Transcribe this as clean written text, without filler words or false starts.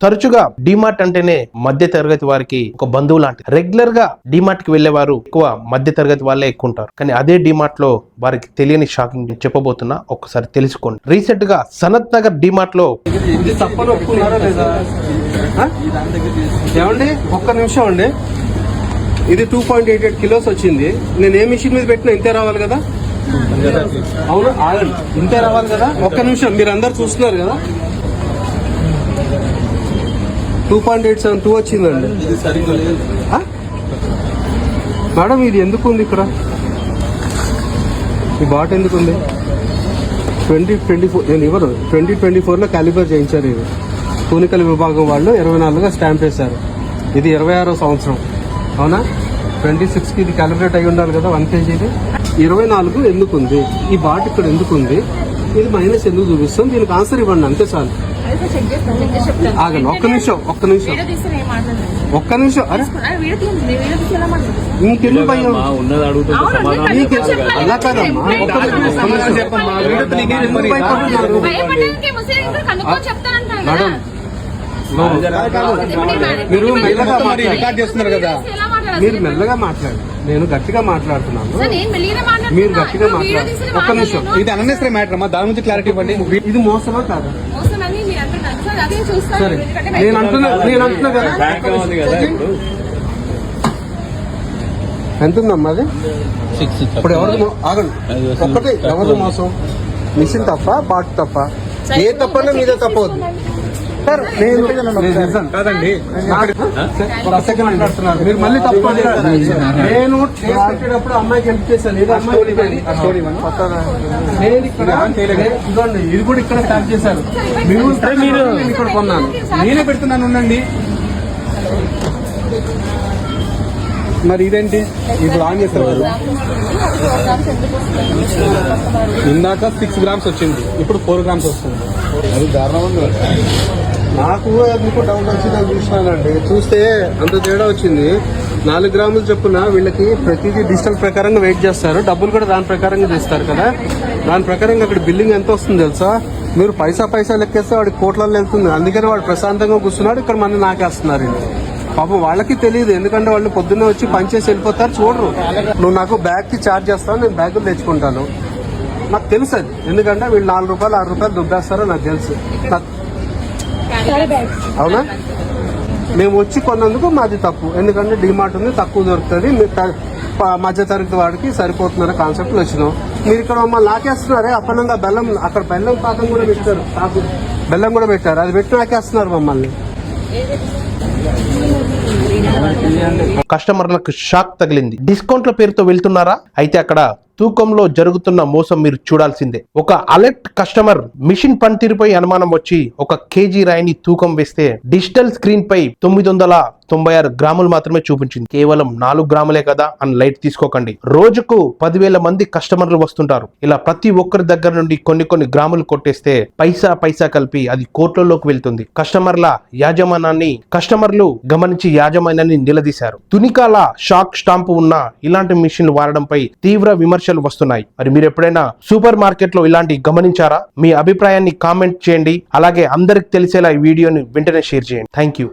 తరచుగా డిమార్ట్ అంటేనే మధ్య తరగతి వారికి ఒక బంధువు లాంటి. రెగ్యులర్ గా డిమార్ట్ కి వెళ్లేవారు ఎక్కువ మధ్య తరగతి వాళ్ళే ఎక్కువ ఉంటారు. కానీ అదే డిమార్ట్ లో వారికి తెలియని షాకింగ్ చెప్పబోతున్నా, ఒక్కసారి తెలుసుకోండి. రీసెంట్ గా సనత్ నగర్ డిమార్ట్ లో ఏమండి ఒక్క నిమిషం అండి, ఇది 2.88 కిలోస్ వచ్చింది. నేను ఏ మిషన్ మీద పెట్టినా ఇంతే రావాలి కదా? అవును ఆగండి, ఇంతే రావాలి కదా? ఒక్క నిమిషం, మీరు అందరు చూస్తున్నారు కదా 2.872 వచ్చిందండి. మేడం ఇది ఎందుకు ఉంది ఇక్కడ? ఈ బాట్ ఎందుకు ఉంది? 2024 నేను ఇవ్వరు. 2024లో క్యాలిబర్ చేయించారు. ఇది తూనికల విభాగం వాళ్ళు 24గా స్టాంప్ వేశారు. ఇది 26వ సంవత్సరం. అవునా? 26కి ఇది క్యాలిబ్రేట్ అయి ఉండాలి కదా 1 kg. 24 ఎందుకు ఉంది? ఈ బాట్ ఇక్కడ ఎందుకు ఉంది? ఇది మైనస్ ఎందుకు చూపిస్తాం? దీనికి ఆన్సర్ ఇవ్వండి, అంతే చాలు. ఆగండి ఒక్క నిమిషం. అరే నీకెందుకు భయం? అలా కాదమ్మా, మేడం మీరు మెల్లగా రికార్డ్ చేస్తున్నారు కదా, మీరు మెల్లగా మాట్లాడు. నేను గట్టిగా మాట్లాడుతున్నాను, మీరు గట్టిగా మాట్లాడు. ఒక్క నిమిషం, ఇది అన్నెసరీ మ్యాటర్ అమ్మా, దాని నుంచి క్లారిటీ ఇవ్వండి. ఇది మోసమా కాదా? సరే నేను అంటున్నా కదా, ఎంత ఉందమ్మా అది? ఇప్పుడు ఎవరు ఆగండి ఒక్కటే, ఎవరు మోసం? మిషన్ తప్ప, బాట్ తప్ప? ఏ తప్పన్నా మీదే తప్పవద్దు సార్. కాదండి, మీరు మళ్ళీ తప్పు. నేను పెట్టేటప్పుడు అమ్మాయికి హెల్ప్ చేశాను. ఇది కూడా ఇక్కడ స్టార్ట్ చేశారు. మీరు ఇక్కడ కొన్నాను, నేనే పెడుతున్నాను. ఉండండి మరి ఇదేంటి ఇప్పుడు ఆన్ చేస్తారు కదా? ఇందాక 6 grams వచ్చింది, ఇప్పుడు 4 grams వస్తుంది. అది దారుణంగా నాకు ఎందుకు డౌట్ వచ్చి నేను చూసినానండి. చూస్తే అంత తేడా వచ్చింది. 4 గ్రాములు చొప్పున వీళ్ళకి ప్రతిదీ డిజిటల్ ప్రకారంగా వెయిట్ చేస్తారు. డబ్బులు కూడా దాని ప్రకారంగా చేస్తారు కదా. దాని ప్రకారంగా అక్కడ బిల్లింగ్ ఎంత వస్తుంది తెలుసా? మీరు పైసా లెక్కేస్తే వాడికి కోట్లలో వెళ్తుంది. అందుకని వాడు ప్రశాంతంగా కూర్చున్నాడు, ఇక్కడ మంది నాకేస్తున్నారు. పాపం వాళ్ళకి తెలియదు, ఎందుకంటే వాళ్ళు పొద్దున్నే వచ్చి పనిచేసి వెళ్ళిపోతారు, చూడరు. నువ్వు నాకు బ్యాగ్ కి ఛార్జ్ చేస్తావు, నేను బ్యాగులు తెచ్చుకుంటాను. నాకు తెలుసు అది, ఎందుకంటే వీళ్ళు 4 రూపాయలు 6 రూపాయలు దుబ్బేస్తారో నాకు తెలుసు. అవునా? మేము వచ్చి కొన్నందుకు మాది తప్పు, ఎందుకంటే డిమార్ట్ ఉంది, తక్కువ దొరుకుతుంది, మధ్య తరగతి వాడికి సరిపోతుందనే కాన్సెప్ట్లు వచ్చినాం. మీరు ఇక్కడ మమ్మల్ని నాకేస్తున్నారే అప్పనంగా. బెల్లం అక్కడ బెల్లం పాకం కూడా పెట్టారు, బెల్లం కూడా పెట్టారు, అది పెట్టి నాకేస్తున్నారు మమ్మల్ని. కస్టమర్లకు షాక్ తగిలింది. డిస్కౌంట్ల పేరుతో వెళ్తున్నారా? అయితే అక్కడ తూకంలో జరుగుతున్న మోసం మీరు చూడాల్సిందే. ఒక అలర్ట్ కస్టమర్ మిషన్ పనితీరుపై అనుమానం వచ్చి 1 kg రాయిని తూకం వేస్తే డిజిటల్ స్క్రీన్ పై 996 గ్రాములు మాత్రమే చూపించింది. కేవలం 4 గ్రాములే కదా అని లైట్ తీసుకోకండి. రోజుకు 10,000 మంది కస్టమర్లు వస్తుంటారు. ఇలా ప్రతి ఒక్కరి దగ్గర నుండి కొన్ని గ్రాములు కొట్టేస్తే పైసా కలిపి అది కోట్లలోకి వెళ్తుంది. కస్టమర్లు గమనించి యాజమాన్యాన్ని నిలదీశారు. తునికాల షాక్ స్టాంపు ఉన్న ఇలాంటి మిషన్లు వాడడంపై తీవ్ర విమర్శలు వస్తున్నాయి. మరి మీరు ఎప్పుడైనా సూపర్ మార్కెట్ లో ఇలాంటి గమనించారా? మీ అభిప్రాయాన్ని కామెంట్ చేయండి. అలాగే అందరికి తెలిసేలా ఈ వీడియోని వెంటనే షేర్ చేయండి. Thank you.